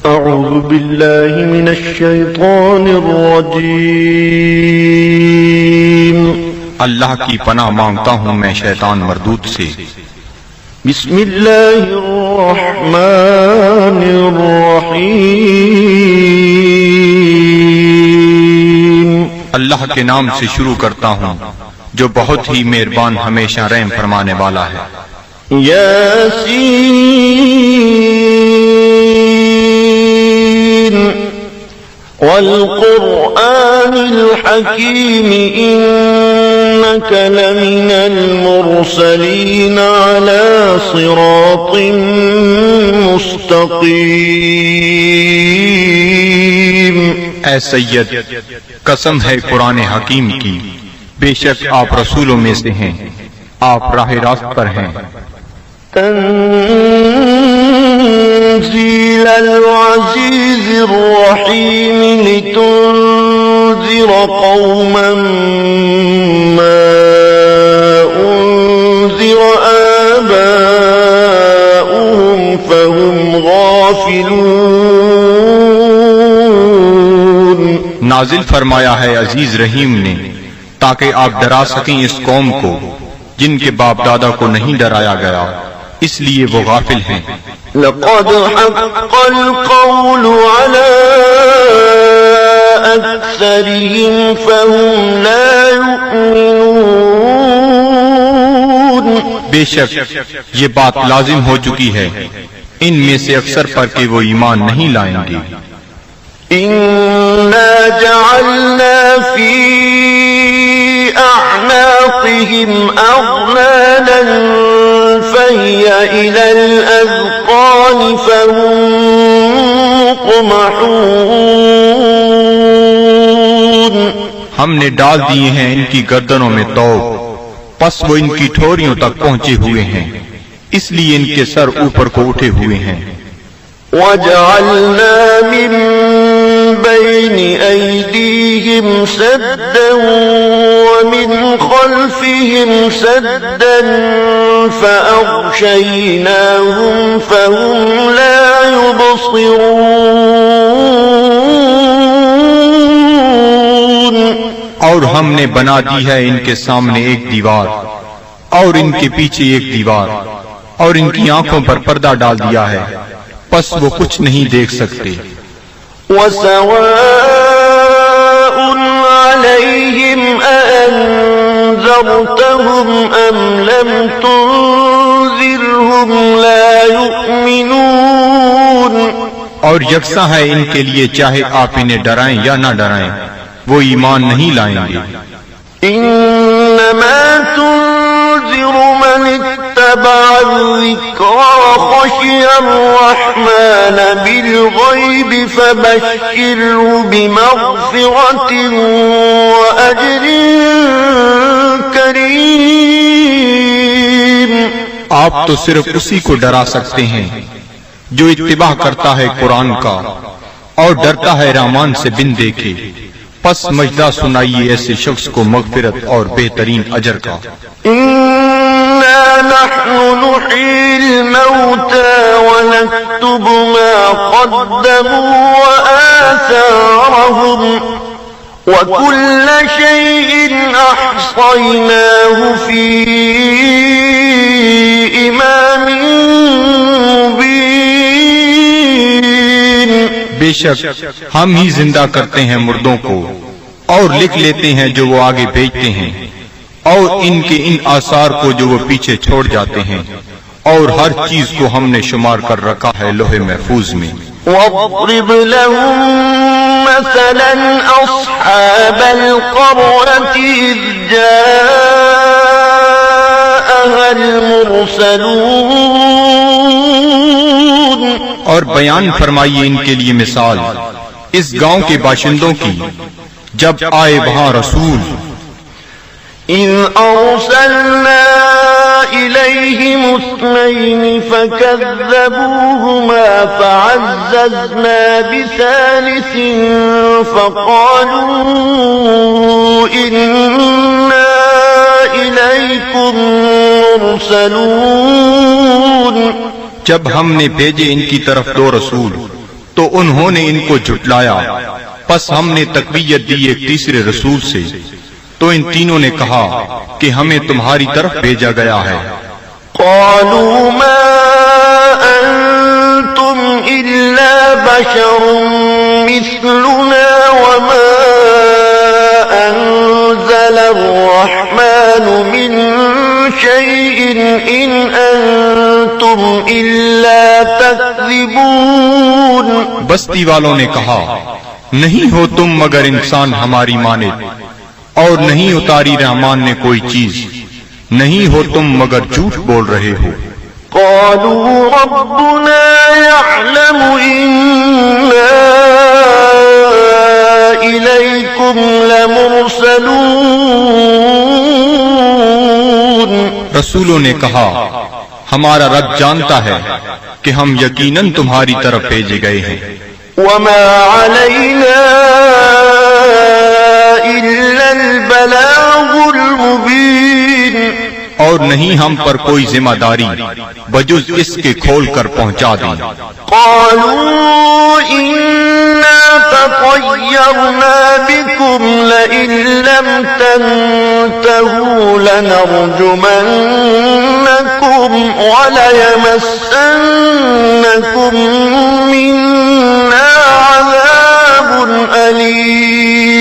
اعوذ باللہ من الشیطان الرجیم اللہ کی پناہ مانگتا ہوں میں شیطان مردود سے۔ بسم اللہ الرحمن الرحیم اللہ کے نام سے شروع کرتا ہوں جو بہت ہی مہربان ہمیشہ رحم فرمانے والا ہے۔ یاسین والقرآن الحکیم انک لمن المرسلین علی صراط مستقیم۔ اے سید، قسم ہے قرآن حکیم کی، بے شک آپ رسولوں میں سے ہیں، آپ راہ راست پر ہیں۔ تنزیل العزیز الرحیم لتنذر قوما ما انذر آباؤهم فهم غافلون۔ نازل فرمایا ہے عزیز رحیم نے تاکہ آپ ڈرا سکیں اس قوم کو جن کے باپ دادا کو نہیں ڈرایا گیا، اس لیے وہ غافل ہیں۔ لقد حق القول على أكثرهم فهم لا يؤمنون۔ بے شک یہ بات لازم ہو چکی ہے ان میں سے اکثر پر کہ وہ ایمان نہیں لائیں گے۔ إنا جعلنا في أعناقهم أغلالا فهي إلى الأذقان فهم مقمحون۔ ہم نے ڈال دیے ہیں ان کی گردنوں میں طوق، پس وہ ان کی ٹھوریوں تک پہنچے ہوئے ہیں، اس لیے ان کے سر اوپر کو اٹھے ہوئے ہیں۔ وَجَعَلْنَا مِن بَيْنِ أَيْدِيهِمْ سَدًّا وَمِنْ خَلْفِهِمْ سَدًّا فَأَغْشَيْنَاهُمْ فَهُمْ لَا يُبْصِرُونَ۔ اور ہم نے بنا دی ہے ان کے سامنے ایک دیوار اور ان کے پیچھے ایک دیوار، اور ان کی آنکھوں پر پردہ ڈال دیا ہے، پس وہ کچھ نہیں دیکھ سکتے۔ وَسَوَاءٌ عَلَيْهِمْ أَأَنذَرْتَهُمْ أَمْ لَمْ تُنذِرْهُمْ لَا يُؤْمِنُونَ۔ اور یکساں ہے ان کے لیے چاہے آپ انہیں ڈرائیں یا نہ ڈرائیں، وہ ایمان نہیں لائیں گے۔ إِنَّمَا تُنذِرُ مَنِ اتَّبَعَ الذِّكْرَ وَخَشِيَ الرَّحْمَنَ بِالْغَيْبِ فَبَشِّرْهُ بِمَغْفِرَةٍ وَأَجْرٍ كَرِيمٍ۔ آپ تو صرف اسی کو ڈرا سکتے ہیں جو اتباع کرتا ہے قرآن کا اور ڈرتا ہے رحمان سے بن دیکھے، پس مجدہ سنائیے ایسے شخص کو مغفرت اور بہترین اجر کا۔ إِنَّا نَحْنُ نُحْيِي الْمَوْتَى وَنَكْتُبُ مَا قَدَّمُوا وَآثَارَهُمْ وَكُلَّ شَيْءٍ أَحْصَيْنَاهُ فِي إِمَامٍ مُبِينٍ۔ بے شک ہم ہی زندہ کرتے ہیں مردوں کو اور لکھ لیتے ہیں جو وہ آگے بھیجتے ہیں، اور ان کے ان آثار کو جو وہ پیچھے چھوڑ جاتے ہیں، اور ہر چیز کو ہم نے شمار کر رکھا ہے لوح محفوظ میں۔ وَاضْرِبْ لَهُم مَّثَلًا أَصْحَابَ الْقَرْيَةِ إِذْ جَاءَهَا الْمُرْسَلُونَ۔ اور بیان فرمائیے ان کے لیے مثال اس گاؤں کے باشندوں کی جب آئے وہاں رسول۔ إِذْ أَرْسَلْنَا إِلَيْهِمُ اثْنَيْنِ فَكَذَّبُوهُمَا فَعَزَّزْنَا بِثَالِثٍ فَقَالُوا إِنَّا إِلَيْكُمْ مُرْسَلُونَ۔ جب ہم نے بھیجے ان کی طرف دو رسول تو تو انہوں نے ان کو جھٹلایا، پس ہم نے تقویت دی ایک تیسرے رسول سے، تو ان تینوں نے کہا کہ ہمیں تمہاری طرف بھیجا گیا ہے۔ قالوا ما أنتم إلا بشر مثلنا وما أنزل الرحمن من شيء إن أنتم إلا تكذبون۔ بستی والوں نے کہا نہیں ہو تم مگر انسان ہماری مانند، اور نہیں اتاری رحمان نے کوئی چیز، نہیں ہو تم مگر جھوٹ بول رہے ہو۔ قالوا ربنا يعلم إنا إليكم لمرسلون۔ رسولوں نے کہا ہمارا رب جانتا ہے کہ ہم یقیناً تمہاری طرف بھیجے گئے ہیں۔ وما علينا إلا البلاغ المبين۔ اور نہیں ہم پر کوئی ذمہ داری بجز اس کے کھول کر پہنچا دیں۔ قالوا إنا تطيرنا بكم لئن لم تنتهوا لنرجمنكم وليمسنكم منا عذاب أليم۔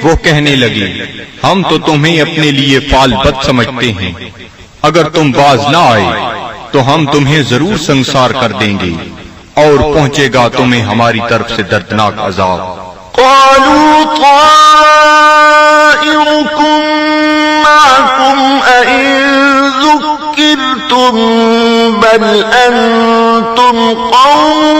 وہ کہنے لگے ہم تو تمہیں اپنے لیے فال بد سمجھتے ہیں، اگر تم باز نہ آئے تو ہم تمہیں ضرور سنسار کر دیں گے اور پہنچے گا تمہیں ہماری طرف سے دردناک عذاب۔ قالوا طائركم معكم أئن ذكرتم بل أنتم قوم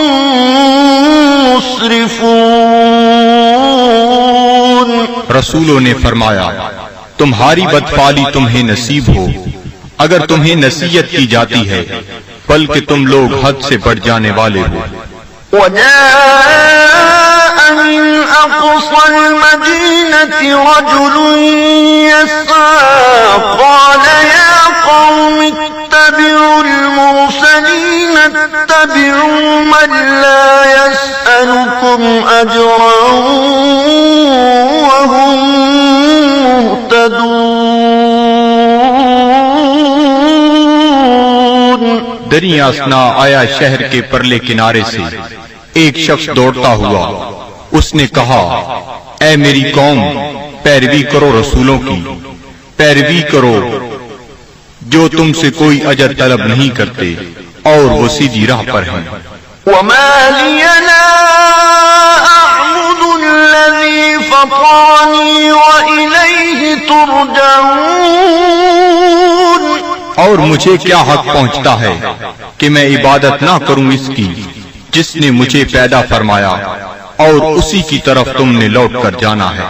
مسرفون۔ رسولوں نے فرمایا تمہاری بدفعلی تمہیں نصیب ہو اگر تمہیں نصیحت کی جاتی ہے، بلکہ تم لوگ حد سے بڑھ جانے والے ہو۔ وجاء من أقصى المدينة رجل يسعى قال يا قوم اتبعوا المرسلين اتبعوا من لا يسألكم أجرا وهم مهتدون۔ دریا اثنا آیا شہر کے پرلے کنارے سے ایک شخص دوڑتا ہوا، اس نے کہا اے میری قوم، پیروی کرو رسولوں کی، پیروی کرو جو تم سے کوئی اجر طلب نہیں کرتے اور وہ سیدھی راہ پر ہیں۔ وما لي لا أعبد الذي فطرني وإليه ترجعون۔ اور مجھے کیا حق پہنچتا ہے کہ میں عبادت نہ کروں اس کی جس نے مجھے پیدا فرمایا اور اسی کی طرف تم نے لوٹ کر جانا ہے۔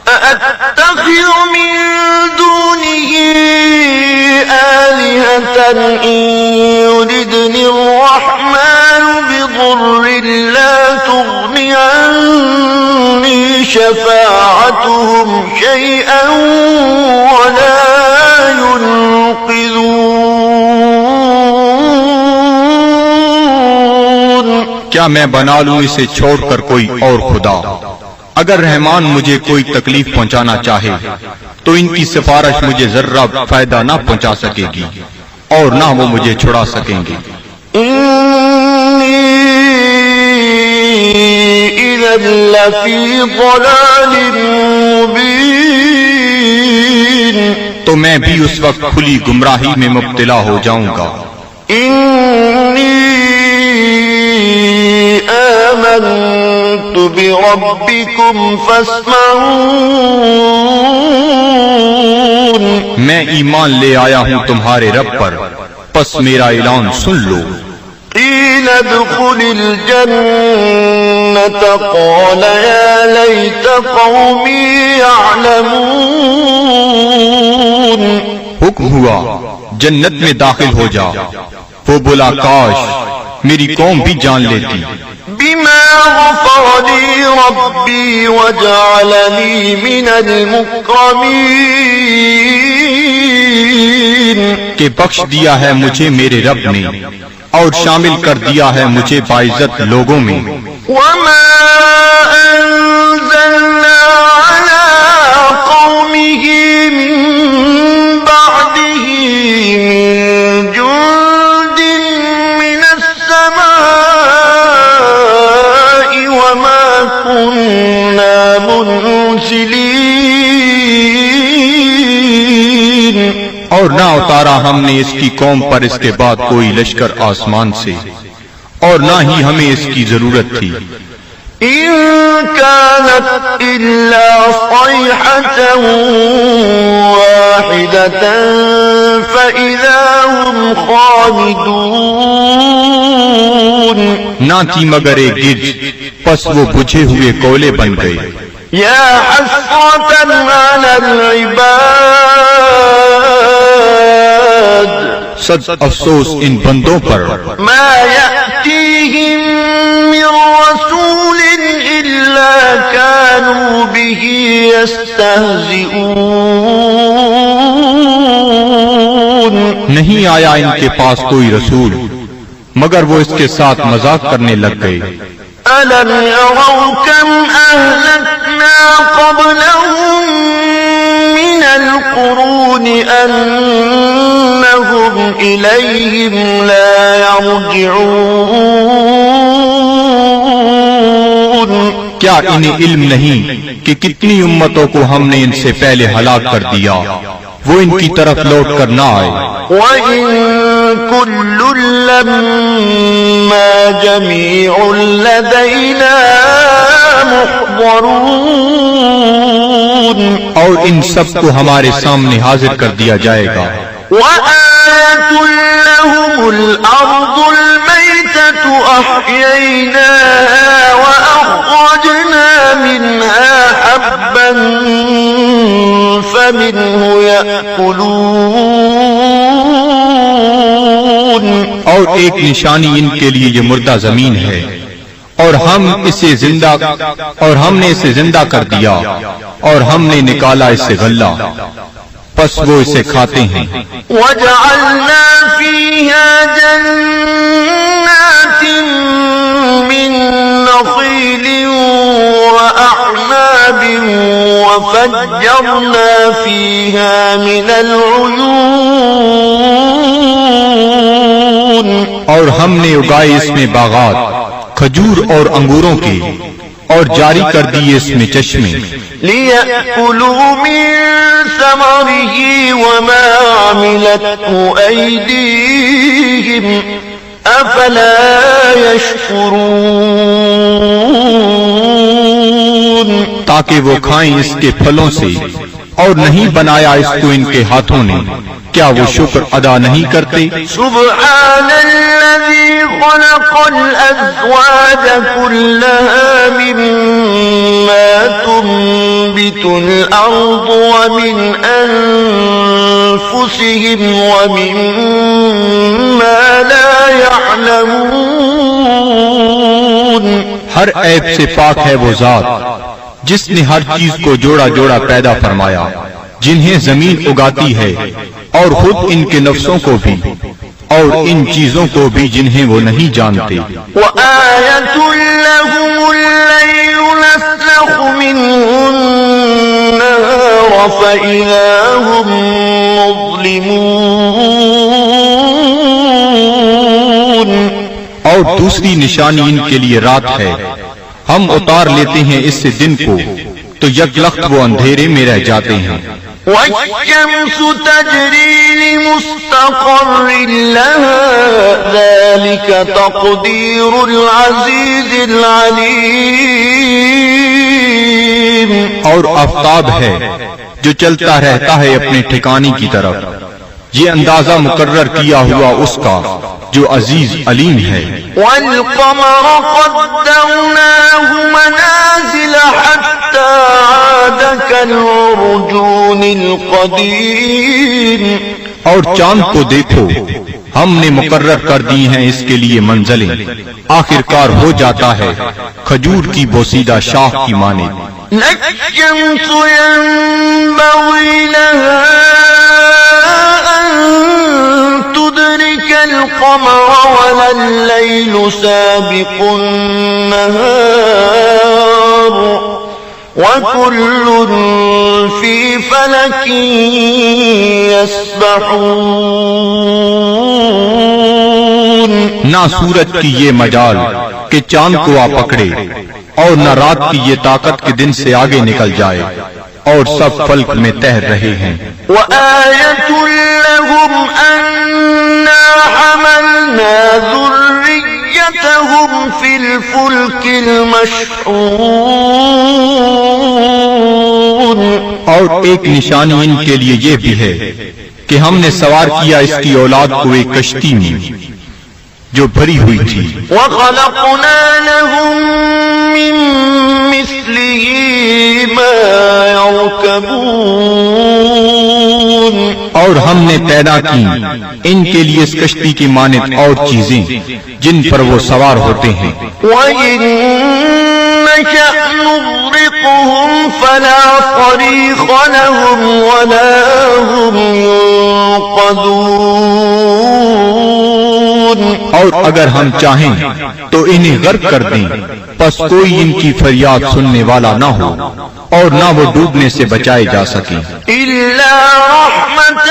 أأتخذ من دونه آلهة إن يردني الرحمن بضر لا تغني عني شفاعتهم شيئا ولا ينقذون۔ کیا میں بنا لوں اسے چھوڑ کر کوئی اور خدا؟ اگر رحمان مجھے کوئی تکلیف پہنچانا چاہے تو ان کی سفارش مجھے ذرہ فائدہ نہ پہنچا سکے گی اور نہ وہ مجھے چھڑا سکیں گے۔ إني إذا لفي ضلال مبين۔ تو میں بھی اس وقت کھلی گمراہی میں مبتلا ہو جاؤں گا۔ إني آمنت بربكم فاسمعون۔ میں ایمان لے آیا ہوں تمہارے رب پر، پس میرا اعلان سن لو۔ قيل ادخل الجنة قال يا ليت قومي يعلمون۔ حکم ہوا جنت میں داخل ہو جا، وہ بولا کاش میری قوم بھی جان لیتی۔ بما غفر لي ربي وجعلني من المكرمين۔ کہ بخش دیا ہے مجھے میرے رب نے اور شامل کر دیا ہے مجھے باعزت لوگوں میں. وما أنزلنا على قومه من بعده من جند من السماء وما كنا منزلين. اور نہ اتارا ہم نے اس کی قوم پر اس کے بعد کوئی لشکر آسمان سے، اور نہ ہی ہمیں اس کی ضرورت تھی. إن كانت إلا صيحة واحدة فإذا هم خامدون. نہ تھی مگر ایک گرج، پس وہ بجھے ہوئے کولے بن گئے. يا حسرة على العباد صد افسوس ان بندوں پر، ما يأتيهم من رسول إلا كانوا به يستهزئون. نہیں آیا ان کے پاس کوئی رسول مگر وہ اس کے ساتھ مذاق کرنے لگ گئے. ألم يروا كم أهلكنا قبلهم من القرون أنهم إليهم لا يرجعون. کیا انہیں علم نہیں کہ کتنی امتوں کو ہم نے ان سے پہلے ہلاک کر دیا، وہ ان کی طرف لوٹ کر نہ آئے. وَإِن كُلٌّ لَّمَّا جَمِيعٌ لَّدَيْنَا مُحْضَرُونَ. اور ان سب کو ہمارے سامنے حاضر کر دیا جائے گا. وَآيَةٌ لَّهُمُ الْأَرْضُ الْمَيْتَةُ أَحْيَيْنَاهَا وَأَخْرَجْنَا مِنْهَا حَبًّا فَمِنْهُ يَأْكُلُونَ. اور ایک نشانی ان کے لیے یہ مردہ زمین ہے، اور ہم نے اسے زندہ کر دیا، اور ہم نے نکالا اس سے غلہ، پس وہ اسے کھاتے ہیں. وَجَعَلْنَا فِيهَا جَنَّاتٍ مِّن نَّخِيلٍ وَأَعْنَابٍ وَفَجَّرْنَا فِيهَا مِنَ الْعُيُونِ. اور ہم نے اگائے اس میں باغات کھجور اور انگوروں کے، اور جاری کر دیے اس میں چشمے. لِيَأْكُلُوا مِن ثَمَرِهِ وَمَا عَمِلَتْهُ أَيْدِيهِمْ أَفَلَا يَشْكُرُونَ. تاکہ وہ کھائیں اس کے پھلوں سے، اور نہیں بنایا اس کو ان کے ہاتھوں نے، کیا وہ شکر ادا نہیں کرتے؟ سبحان الذي خلق الأزواج كلها مما تنبت الأرض ومن أنفسهم ومما لا يعلمون. ہر عیب سے پاک ہے وہ ذات جس نے ہر چیز کو جوڑا جوڑا پیدا فرمایا، جنہیں زمین اگاتی ہے، اور خود ان کے نفسوں کو بھی، اور ان چیزوں کو بھی جنہیں وہ نہیں جانتے. وَآيَةٌ لَّهُمُ اللَّيْلُ نَسْلَخُ مِنْهُ النَّهَارَ فَإِذَا هُمْ مُظْلِمُونَ. اور دوسری نشانی ان کے لیے رات ہے، ہم اتار لیتے ہیں اس سے دن کو، تو یک لخت وہ اندھیرے میں رہ جاتے ہیں. وَالشَّمْسُ تَجْرِي لِمُسْتَقَرٍّ لَهَا ذَلِكَ تَقْدِيرُ الْعَزِيزِ الْعَلِيمِ. اور آفتاب ہے جو چلتا رہتا ہے اپنے ٹھکانے کی طرف، یہ اندازہ مقرر کیا ہوا اس کا جو عزیز علیم ہے. وَالْقَمَرَ قَدَّرْنَاهُ مَنَازِلَ حَتَّى عَادَ كَالْعُرْجُونِ الْقَدِيمِ. اور چاند کو دیکھو، ہم نے مقرر کر دی ہیں اس کے لیے منزلیں، آخر کار ہو جاتا ہے کھجور کی بوسیدہ شاخ کی مانند. لَلشَّمْسُ يَنبَغِي لَهَا أَن تدرك القمر ولا الليل سابق النهار وكل في فلك يسبحون. نہ سورج کی یہ مجال کہ چاند کو آ پکڑے، اور نہ رات کی یہ طاقت کہ دن سے آگے نکل جائے، اور سب فلک میں تیر رہے ہیں. وآية لهم أنا حملنا ذريتهم في الفلك المشحون. اور ایک نشانی ان کے لیے یہ بھی ہے کہ ہم نے سوار کیا اس کی اولاد کو ایک کشتی میں جو بھری ہوئی تھی. وخلقنا لهم من مثله ما يركبون. اور ہم نے پیدا کی ان کے لیے اس کشتی کی مانند اور چیزیں جن پر وہ سوار ہوتے ہیں. وَإِن نَّشَأْ نُغْرِقْهُمْ فَلَا صَرِيخَ لَهُمْ وَلَا هُمْ يُنقَذُونَ. اور اگر ہم چاہیں تو انہیں غرق کر دیں، پس کوئی ان کی فریاد سننے والا نہ ہو اور نہ وہ ڈوبنے سے بچائے جا سکیں. إِلَّا رَحْمَةً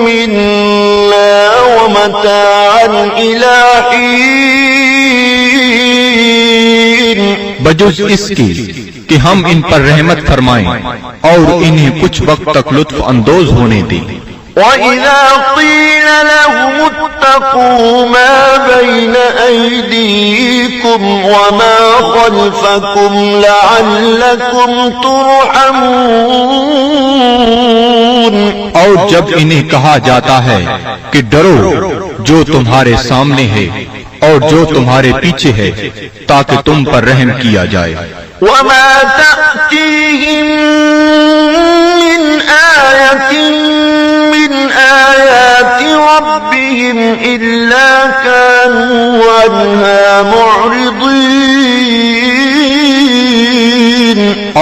مِّنَّا وَمَتَاعًا إِلَىٰ حِينٍ. بجز اس کے کہ ہم ان پر رحمت فرمائیں اور انہیں کچھ وقت تک لطف اندوز ہونے دیں. وَإِذَا قِيلَ لَهُمُ اتَّقُوا مَا بَيْنَ أَيْدِيكُمْ وَمَا خَلْفَكُمْ لَعَلَّكُمْ تُرْحَمُونَ. اور جب انہیں کہا جاتا ہے کہ ڈرو جو تمہارے سامنے ہے اور جو تمہارے پیچھے ہے تاکہ تم پر رحم کیا جائے. وَمَا تَأْتِيهِم مِّنْ آيَةٍ مِّنْ آيَاتِ رَبِّهِمْ إِلَّا كَانُوا عَنْهَا مُعْرِضِينَ.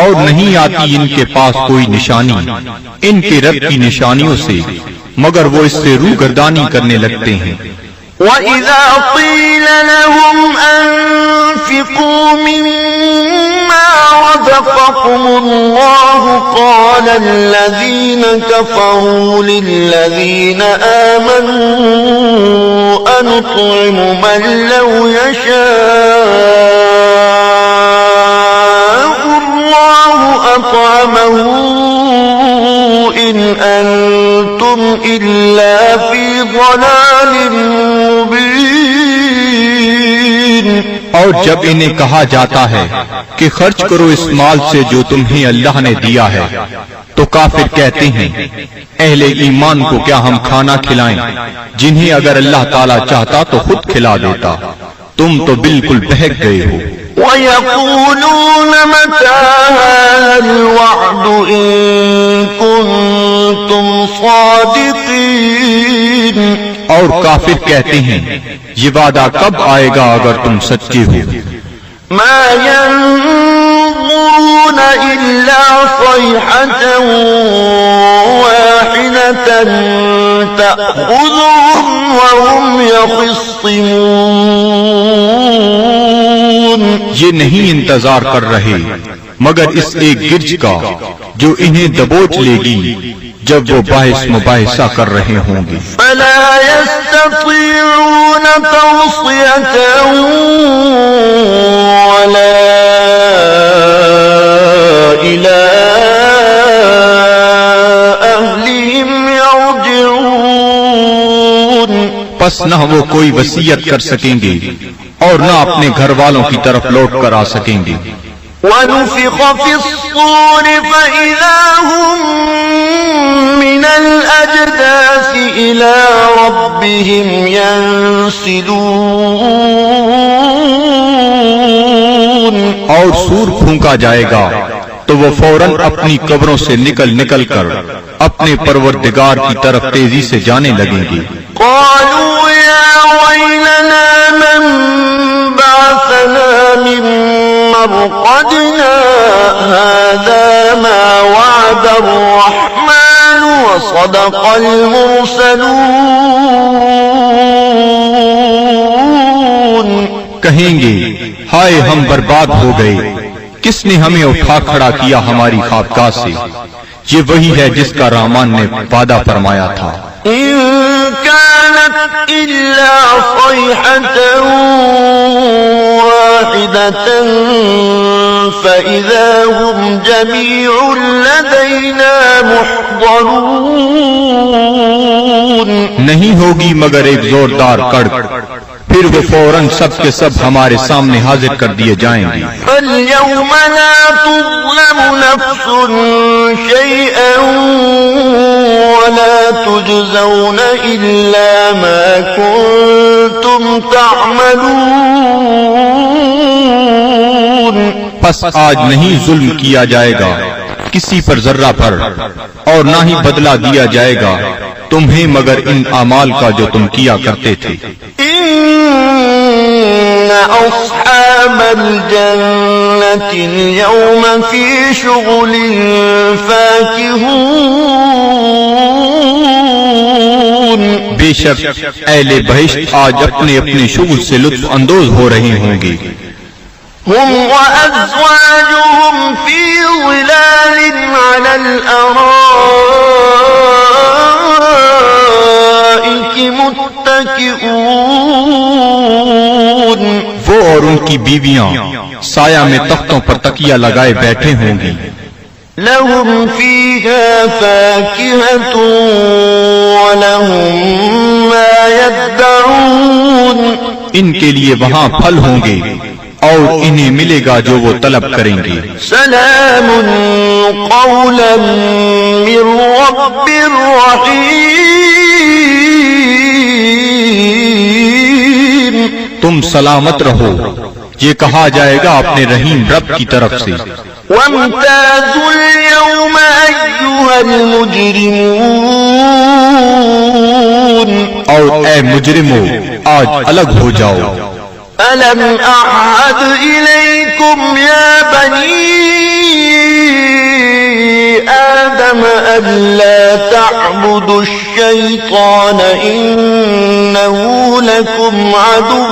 اور نہیں آتی ان کے پاس کوئی نشانی ان کے رب کی نشانیوں سے مگر وہ اس سے روگردانی کرنے لگتے ہیں. وَإِذَا قِيلَ لَهُمْ أَنفِقُوا مِمَّا رَزَقَكُمُ اللَّهُ قَالَ الَّذِينَ كَفَرُوا لِلَّذِينَ آمَنُوا أَنُطْعِمُ مَن لَّوْ يَشَاءُ اللَّهُ أَطْعَمَهُ إِنْ أَنتُمْ إِلَّا فِي ضَلَالٍ مُبِينٍ. اور جب انہیں کہا جاتا ہے کہ خرچ کرو اس مال سے جو تمہیں اللہ نے دیا ہے تو کافر کہتے ہیں اہل ایمان کو کیا ہم کھانا کھلائیں جنہیں اگر اللہ تعالیٰ چاہتا تو خود کھلا دیتا، تم تو بالکل بہک گئے ہو. وَيَقُولُونَ مَتَىٰ هَٰذَا الْوَعْدُ إِن كُنتُمْ صَادِقِينَ. اور کافر کہتے ہیں یہ وعدہ کب آئے گا اگر تم سچے ہو. مَا يَنظُرُونَ إِلَّا صَيْحَةً وَاحِدَةً تَأْخُذُهُمْ وَهُمْ يَخِصِّمُونَ. یہ نہیں انتظار کر رہے مگر اس ایک گرج کا جو انہیں دبوچ لے گی جب وہ باعث مباحثہ کر رہے ہوں گے. فَلَا يَسْتَطِيعُونَ تَوْصِيَةً وَلَا إِلَىٰ أَهْلِهِمْ يَرْجِعُونَ. پس نہ وہ کوئی وصیت کر سکیں گے اور نہ اپنے گھر والوں کی طرف لوٹ کر آ سکیں گے. وَنُفِخَ فِي الصُّورِ فَإِذَا هُم مِّنَ الْأَجْدَاثِ إِلَىٰ رَبِّهِمْ يَنسِلُونَ. اور سور پھونکا جائے گا تو وہ فوراً اپنی قبروں سے نکل کر اپنے پروردگار کی طرف تیزی سے جانے لگیں گے. قَالُوا يَا وَيْلَنَا مَن بَعَثَنَا مِن مَّرْقَدِنَا هَٰذَا مَا وَعَدَ الرَّحْمَٰنُ وَصَدَقَ صدق المرسلون. کہیں گے ہائے ہم برباد ہو گئے، کس نے ہمیں اٹھا کھڑا کیا ہماری خوابگاہ سے؟ یہ وہی ہے جس کا رحمان نے وعدہ فرمایا تھا. إن كانت إلا صيحة واحدة فإذا هم جميع لدينا محضرون. نہیں ہوگی مگر ایک زوردار کڑک، پھر وہ فوراً سب کے سب ہمارے سامنے حاضر کر دیے جائیں گے. فاليوم لا تظلم نفس شيئا ولا تجزون إلا ما كنتم تعملون. پس آج نہیں ظلم کیا جائے گا کسی پر ذرہ پر، اور نہ ہی بدلہ دیا جائے گا تمہیں مگر ان اعمال کا جو تم کیا کرتے تھے. إن أصحاب الجنة اليوم في شغل فاكهون. بے شک اہل بہشت آج اپنے اپنے شغل سے لطف اندوز ہو رہے ہوں گے. هم وأزواجهم في ظلال على الأرائك متكئون. وہ اور ان کی بیویاں سایہ میں تختوں پر تکیہ لگائے بیٹھے ہوں گی. لهم فيها فاكهة ولهم ما يدعون. ان کے لیے وہاں پھل ہوں گے اور انہیں ملے گا جو وہ طلب کریں گے. سلام قولا من رب رحیم. تم سلامت رہو، یہ کہا جائے گا اپنے رحیم رب کی طرف سے. وامتازوا اليوم أيها المجرمون. اور اے مجرمو آج الگ ہو جاؤ. ألم أعهد إليكم يا بني آدم ألا تعبدوا الشيطان إنه لكم عدو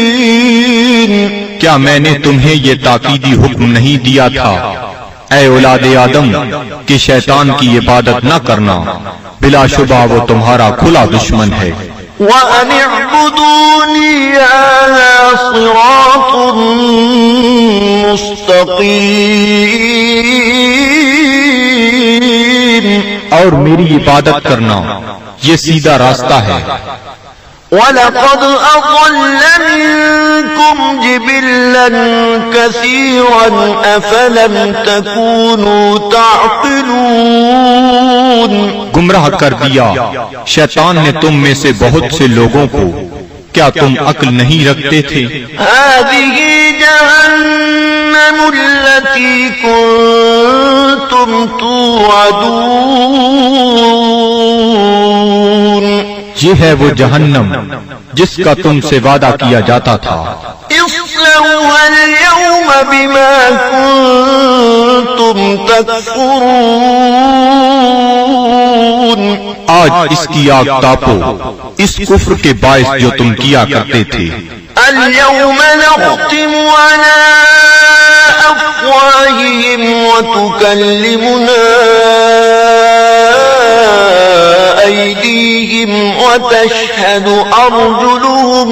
مبين. کیا میں نے تمہیں یہ تاکیدی حکم نہیں دیا تھا اے اولاد آدم کہ شیطان کی عبادت نہ کرنا، بلا شبہ وہ تمہارا کھلا دشمن ہے. وَأَنِ اعْبُدُونِي هَذَا صِرَاطٌ مُسْتَقِيمٌ. اور میری عبادت کرنا یہ سیدھا راستہ ہے. وَلَقَدْ أَضَلَّ مِنكُمْ جِبِلًّا كَثِيرًا أَفَلَمْ تَكُونُوا تَعْقِلُونَ. گمراہ کر دیا شیطان نے تم میں سے بہت سے لوگوں کو، کیا تم عقل نہیں رکھتے تھے؟ هَذِهِ جَهَنَّمُ الَّتِي كُنتُمْ تُوعَدُونَ. یہ ہے وہ جہنم جس کا تم سے وعدہ کیا جاتا تھا. اصلوها اليوم بما كنتم تكفرون. آج اس کی آگ تاپو اس کفر کے باعث جو تم کیا کرتے تھے. اليوم نختم على أفواههم وتكلمنا أيديهم وتشهد أرجلهم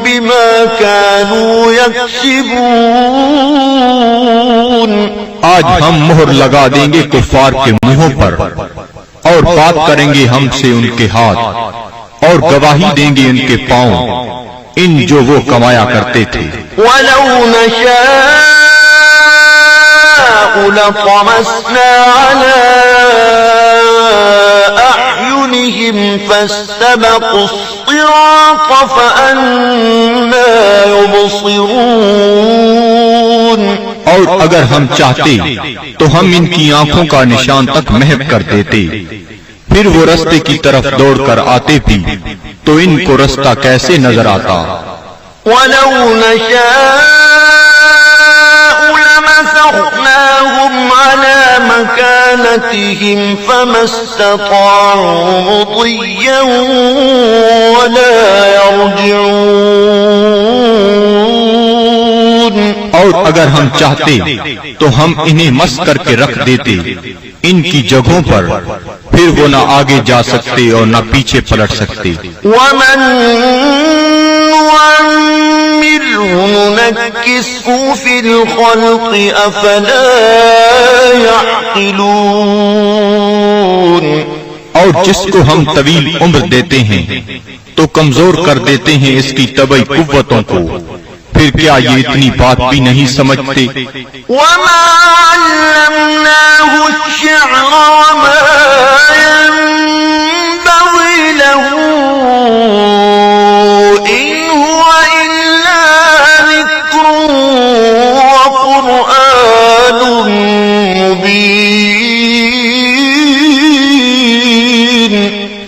بما كانوا يكسبون. آج ہم مہر لگا دیں گے کفار کے منہوں پر، اور بات کریں گے ہم سے ان کے ہاتھ، اور گواہی دیں گے ان کے پاؤں ان جو وہ کمایا کرتے تھے. وَلَوْ نَشَاءُ لَطَمَسْنَا عَلَىٰ أَعْيُنِهِمْ فَاسْتَبَقُوا الصِّرَاطَ فَأَنَّىٰ يُبْصِرُونَ. اور اگر ہم چاہتے تو ہم ان کی آنکھوں کا نشان تک محو کر دیتے، پھر وہ رستے کی طرف دوڑ کر آتے بھی تو ان کو رستہ کیسے نظر آتا. وَلَوْ نَشَاءُ لَمَسَخْنَاهُمْ فنبذناهم على مكانتهم فما استطاعوا مضيا ولا يرجعون. اور اگر ہم چاہتے تو ہم انہیں مس کر کے رکھ دیتے ان کی جگہوں پر، پھر وہ نہ آگے جا سکتے اور نہ پیچھے پلٹ سکتے. ومن نعمره ننكسه في الخلق أفلا يعقلون. اور جس کو ہم طویل عمر دیتے ہیں تو کمزور کر دیتے ہیں اس کی طبعی قوتوں کو، پھر کیا یہ اتنی بات بھی نہیں سمجھتے؟ وما علمناه الشعر وما ينبغي له إن هو إلا ذكر وقرآن مبين.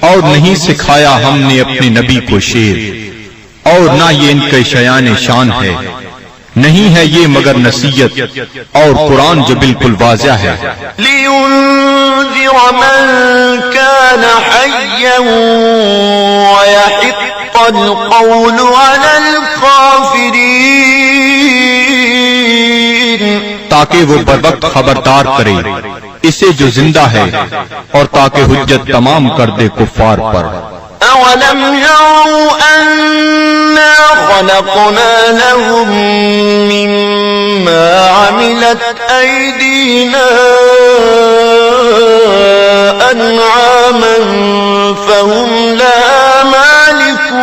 اور نہیں سکھایا ہم نے اپنے نبی کو شعر، اور نہ یہ ان کے شایان شان ہے، نہیں ہے یہ مگر نصیحت اور قرآن جو بالکل واضح ہے. لِيُنذِرَ مَن كَانَ حَيًّا وَيَحِقَّ الْقَوْلُ عَلَى الْكَافِرِينَ. تاکہ وہ بروقت خبردار کرے اسے جو زندہ ہے، اور تاکہ حجت تمام کر دے کفار پر. أَوَلَمْ يَرَوْا أَنَّا خَلَقْنَا لَهُم مِّمَّا عَمِلَتْ أَيْدِينَا أَنْعَامًا فَهُمْ لَهَا مَالِكُونَ.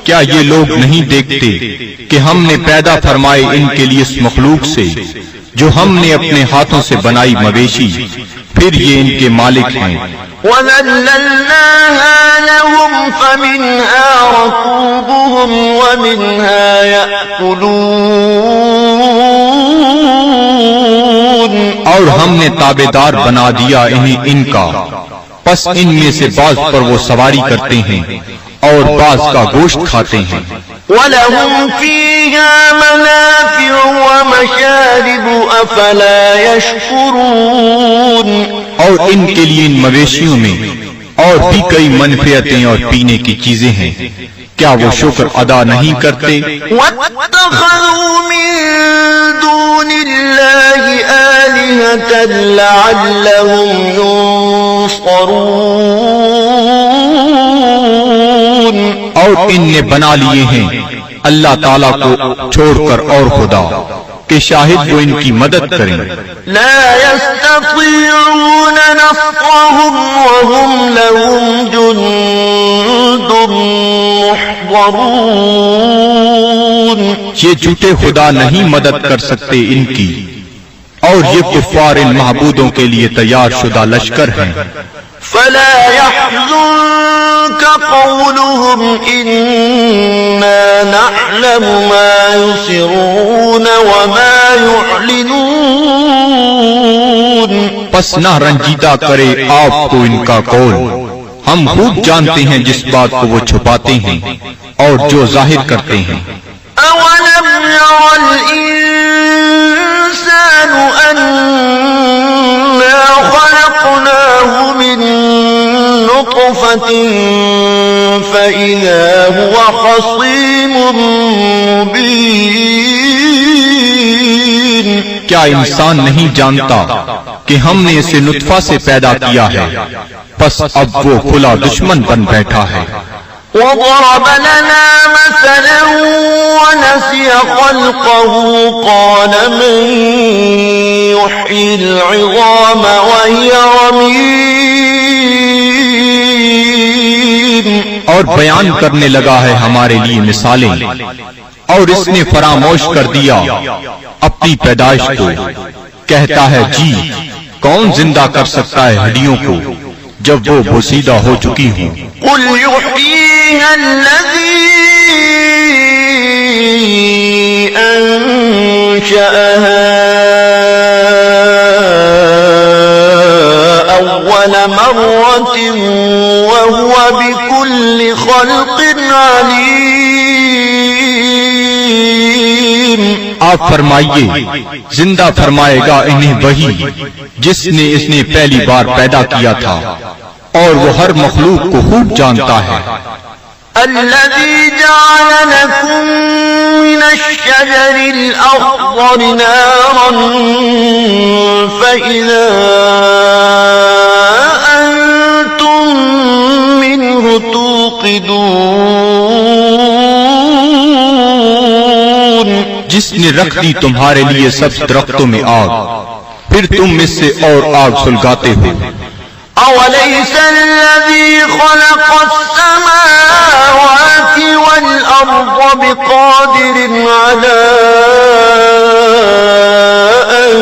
کیا یہ لوگ نہیں دیکھتے کہ ہم نے پیدا فرمائے ان کے لیے اس مخلوق سے جو ہم نے اپنے ہاتھوں سے بنائی مویشی، پھر یہ ان کے مالک ہیں. وَذَلَّلْنَاهَا لَهُمْ فَمِنْهَا رَكُوبُهُمْ وَمِنْهَا يَأْكُلُونَ. اور ہم نے تابعدار بنا دیا انہیں ان کا، پس ان میں سے بعض پر وہ سواری کرتے ہیں اور بعض کا گوشت کھاتے ہیں. وَلَهُمْ فِيهَا مَنَافِعُ وَمَشَارِبُ أَفَلَا يَشْكُرُونَ. اور ان کے لیے ان مویشیوں میں اور بھی کئی منفعتیں اور پینے کی چیزیں ہیں، کیا وہ شکر ادا نہیں کرتے؟ وَاتَّخَذُوا مِن دُونِ اللَّهِ آلِهَةً لَعَلَّهُمْ يُنصَرُونَ. اور ان نے بنا لیے ہیں اللہ تعالیٰ کو چھوڑ کر اور خدا کہ شاہد وہ ان کی مدد کریں. لا يستطيعون نصرهم وهم لهم جند محضرون. یہ جھوٹے خدا نہیں مدد کر سکتے ان کی، اور یہ کفار ان معبودوں کے لیے تیار شدہ لشکر ہیں. فلا يحزنك قولهم إنا نعلم ما يسرون وما يعلنون. پس نہ رنجیدہ کرے آپ کو ان کا قول، ہم خوب جانتے ہیں جس بات کو وہ چھپاتے ہیں اور جو ظاہر کرتے ہیں. أولم ير الإنسان أنا خلقناه من نطفة فإذا هو خصيم مبين. کیا انسان نہیں جانتا کہ ہم نے اسے نطفہ سے پیدا کیا ہے، پس اب وہ کھلا دشمن بن بیٹھا ہے. وضرب لنا مثلا ونسي خلقه قال من يحيي العظام وهي رميم. اور بیان کرنے لگا ہے ہمارے لیے مثالیں، اور اس نے فراموش کر دیا اپنی پیدائش کو. کہتا ہے جی کون زندہ کر سکتا ہے ہڈیوں کو جب وہ بوسیدہ ہو چکی ہوں. قل يحييها الذي أنشأها أول مرة وهو بكل خلق عليم. فرمائیے زندہ فرمائے گا انہیں وہی جس نے اس نے پہلی بار پیدا کیا تھا، اور وہ ہر مخلوق کو خوب جانتا ہے۔ الذي جعل لكم من الشجر الأخضر نارا فإذا أنتم منه توقدون، جس نے رکھ دی تمہارے لیے سب درختوں میں آگ، پھر تم اس سے اور آگ سلگاتے ہو۔ أوليس الذي خلق السماوات والأرض بقادر على أن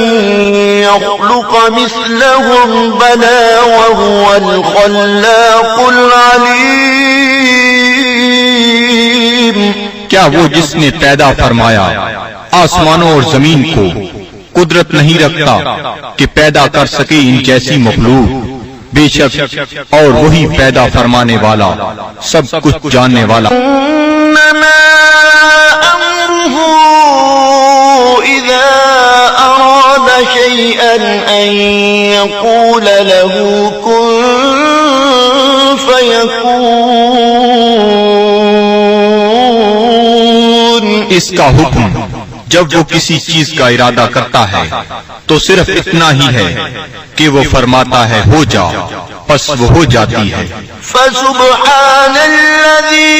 يخلق مثلهم بلى وهو الخلاق العليم؟ کیا وہ جس نے پیدا فرمایا آسمانوں اور زمین کو قدرت نہیں رکھتا کہ پیدا کر سکے ان جیسی مخلوق؟ بے شک اور وہی پیدا فرمانے والا سب کچھ جاننے والا۔ انما امره اذا اراد شيئا ان يقول له كن فيكون، اس کا حکم جب وہ کسی چیز کا ارادہ کرتا ہے تو صرف اتنا ہی ہے کہ وہ فرماتا ہے ہو جا، پس وہ ہو جاتی ہے۔ فسبحان الذي